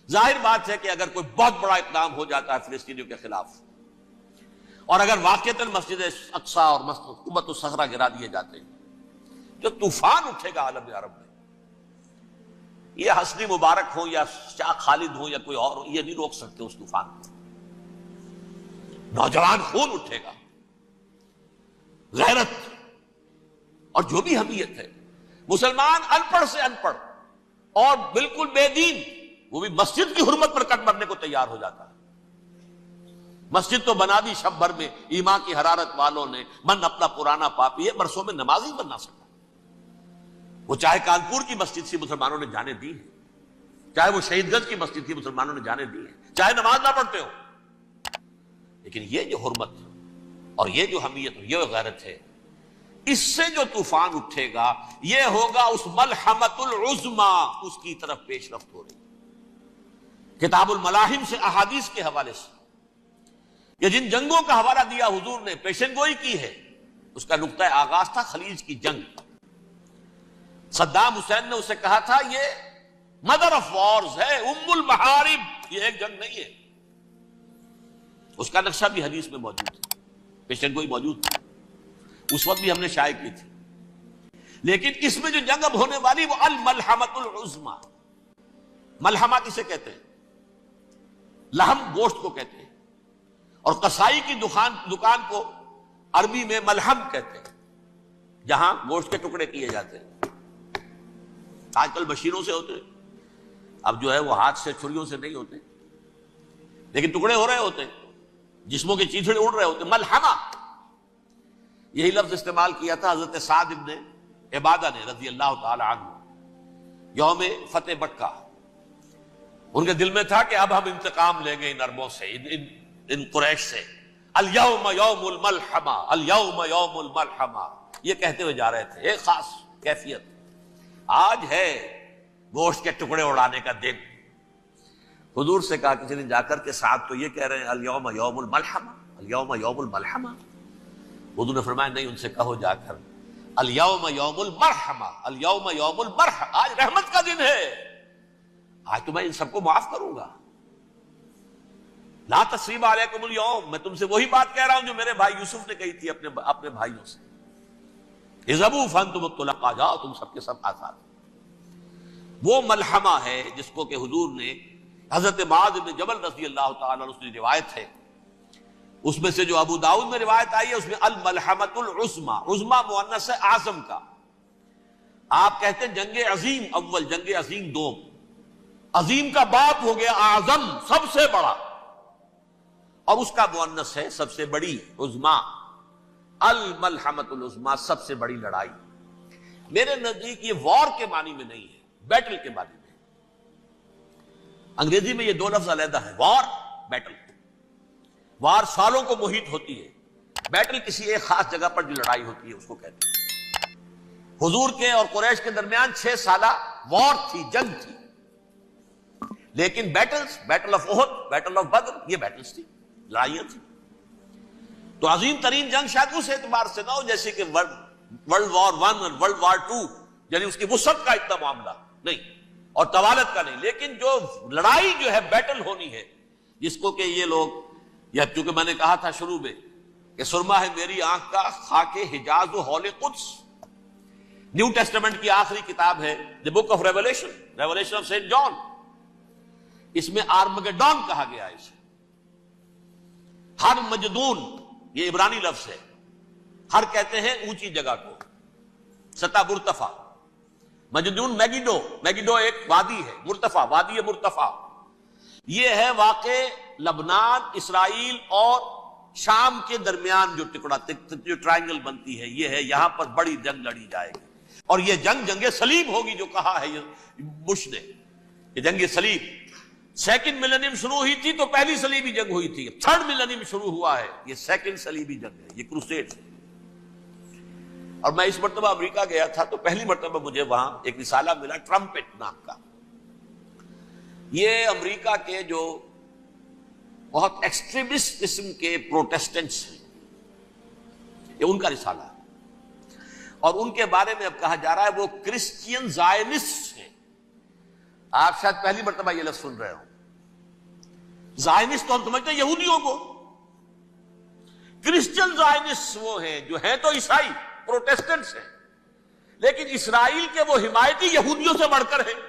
ظاہر بات ہے کہ اگر کوئی بہت بڑا اقدام ہو جاتا ہے فلسطینیوں کے خلاف، اور اگر واقعتاً مسجد اقصیٰ اور قبۃ الصخرہ گرا دیے جاتے ہیں، جو طوفان اٹھے گا عالم عرب میں، یہ حسنی مبارک ہو یا شاہ خالد ہو یا کوئی اور ہو، یہ نہیں روک سکتے اس طوفان کو۔ نوجوان خون اٹھے گا، غیرت اور جو بھی حمیت ہے۔ مسلمان ان پڑھ سے ان پڑھ اور بالکل بے دین، وہ بھی مسجد کی حرمت پر کٹ مرنے کو تیار ہو جاتا ہے۔ مسجد تو بنا دی شب بھر میں ایمان کی حرارت والوں نے، من اپنا پرانا پاپی ہے، برسوں میں نماز ہی بننا سکا۔ وہ چاہے کانپور کی مسجد سے مسلمانوں نے جانے دی ہے، چاہے وہ شہید گنج کی مسجد تھی مسلمانوں نے جانے دی ہے، چاہے نماز نہ پڑھتے ہو، لیکن یہ جو حرمت اور یہ جو حمیت اور یہ غیرت ہے، اس سے جو طوفان اٹھے گا یہ ہوگا اس ملحمۃ العظما، اس کی طرف پیش رفت ہو رہی۔ کتاب الملاحم سے احادیث کے حوالے سے یہ جن جنگوں کا حوالہ دیا حضور نے، پیشن گوئی کی ہے، اس کا نقطہ آغاز تھا خلیج کی جنگ۔ صدام حسین نے اسے کہا تھا یہ مدر آف وارز ہے، ام المحارب، یہ ایک جنگ نہیں ہے۔ اس کا نقشہ بھی حدیث میں موجود ہے، پیشن گوئی موجود تھی، اس وقت بھی ہم نے شائع کی تھی۔ لیکن اس میں جو جنگ اب ہونے والی وہ الملحمۃ العظما، ملحمہ کسے کہتے ہیں؟ لحم گوشت کو کہتے ہیں، اور قصائی کی دکان کو عربی میں ملحم کہتے ہیں، جہاں گوشت کے ٹکڑے کیے جاتے ہیں۔ آج کل مشینوں سے ہوتے ہیں، اب جو ہے وہ ہاتھ سے چھریوں سے نہیں ہوتے، لیکن ٹکڑے ہو رہے ہوتے ہیں، جسموں کے چیتھڑے اڑ رہے ہوتے ہیں۔ ملحمہ، یہی لفظ استعمال کیا تھا حضرت سعد ابن عبادہ نے رضی اللہ تعالی عنہ یوم فتح مکہ۔ ان کے دل میں تھا کہ اب ہم انتقام لیں گے ان عربوں سے، ان قریش سے۔ الیوم یوم الملحمہ، الیوم یوم الملحمہ، یہ کہتے ہوئے جا رہے تھے۔ ایک خاص کیفیت، آج ہے گوشت کے ٹکڑے اڑانے کا دن۔ حضور سے کہا کسی نے جا کر کے ساتھ تو یہ کہہ رہے ہیں الیوم یوم الملحمہ، الیوم یوم الملحمہ۔ حضور نے فرمایا نہیں، ان سے کہو جا کر الیوم یوم المرحمہ، الیوم یوم المرحمہ، آج رحمت کا دن ہے، آج تو میں ان سب کو معاف کروں گا۔ لا تثریب علیکم اليوم، میں تم سے وہی بات کہہ رہا ہوں جو میرے بھائی یوسف نے کہی تھی اپنے بھائیوں سے، اذهبوا فانتم الطلقاء، جاؤ تم سب کے سب آزاد۔ وہ ملحمہ ہے جس کو کہ حضور نے حضرت معاذ بن جبل رضی اللہ تعالیٰ عنہ سے روایت ہے، اس میں سے جو ابو داؤد میں روایت آئی ہے اس میں الملحمۃ العظما، عظما مؤنث ہے اعظم کا۔ آپ کہتے ہیں جنگ عظیم اول، جنگ عظیم دوم، عظیم کا باپ ہو گیا اعظم، سب سے بڑا، اور اس کا مؤنث ہے سب سے بڑی، عظما، الملحمۃ العظما، سب سے بڑی لڑائی۔ میرے نزدیک یہ وار کے معنی میں نہیں ہے، بیٹل کے معنی میں۔ انگریزی میں یہ دو لفظ علیحدہ ہے، وار، بیٹل۔ وار سالوں کو محیط ہوتی ہے، بیٹل کسی ایک خاص جگہ پر جو لڑائی ہوتی ہے اس کو کہتے ہیں۔ حضور کے اور قریش کے درمیان 6 سالہ وار تھی، جنگ تھی، لیکن battles, battle of Uhud, battle of Badr, یہ بیٹلز تھی، لڑائیاں تھی۔ تو عظیم ترین جنگ شاید اس اعتبار سے نہ ہو جیسے کہ ورلڈ وار 1 اور ورلڈ وار 2، یعنی اس کی وسعت کا اتنا معاملہ نہیں اور طوالت کا نہیں، لیکن جو لڑائی جو ہے بیٹل ہونی ہے، جس کو کہ یہ لوگ، یا چونکہ میں نے کہا تھا شروع میں کہ سرما ہے میری آنکھ کا خاک حجاز و ہول قدس، نیو ٹیسٹمنٹ کی آخری کتاب ہے the book of revelation, revelation of saint John, اس میں آرمگڈون کہا گیا ہے اسے۔ ہر مجدون، یہ عبرانی لفظ ہے، ہر کہتے ہیں اونچی جگہ کو، سطح مرتفع، مجدون میگیڈو، میگیڈو ایک وادی ہے، مرتفع، وادی مرتفع، یہ ہے واقع لبنان، اسرائیل اور شام کے درمیان جو ٹکڑا، جو ٹرائنگل بنتی ہے، یہ ہے، یہاں پر بڑی جنگ لڑی جائے گی، اور یہ جنگ جنگ صلیب ہوگی جو کہا ہے بش نے، یہ جنگ صلیب۔ سیکنڈ ملینیم شروع ہوئی تھی تو پہلی صلیبی جنگ ہوئی تھی، تھرڈ ملینیم شروع ہوا ہے، یہ سیکنڈ صلیبی جنگ ہے، یہ کروسیڈ ہے۔ اور میں اس مرتبہ امریکہ گیا تھا تو پہلی مرتبہ مجھے وہاں ایک رسالہ ملا ٹرمپٹ نام کا، یہ امریکہ کے جو بہت ایکسٹریمسٹ قسم کے پروٹیسٹنٹس ہیں، یہ ان کا رسالہ ہے، اور ان کے بارے میں اب کہا جا رہا ہے وہ کرسچین زائنسٹ ہیں۔ آپ شاید پہلی مرتبہ یہ لفظ سن رہے ہوں، زائنسٹ تو ہم سمجھتے ہیں یہودیوں کو، کرسچن زائنسٹ وہ ہیں جو ہیں تو عیسائی پروٹیسٹنٹس ہیں، لیکن اسرائیل کے وہ حمایتی یہودیوں سے بڑھ کر ہیں۔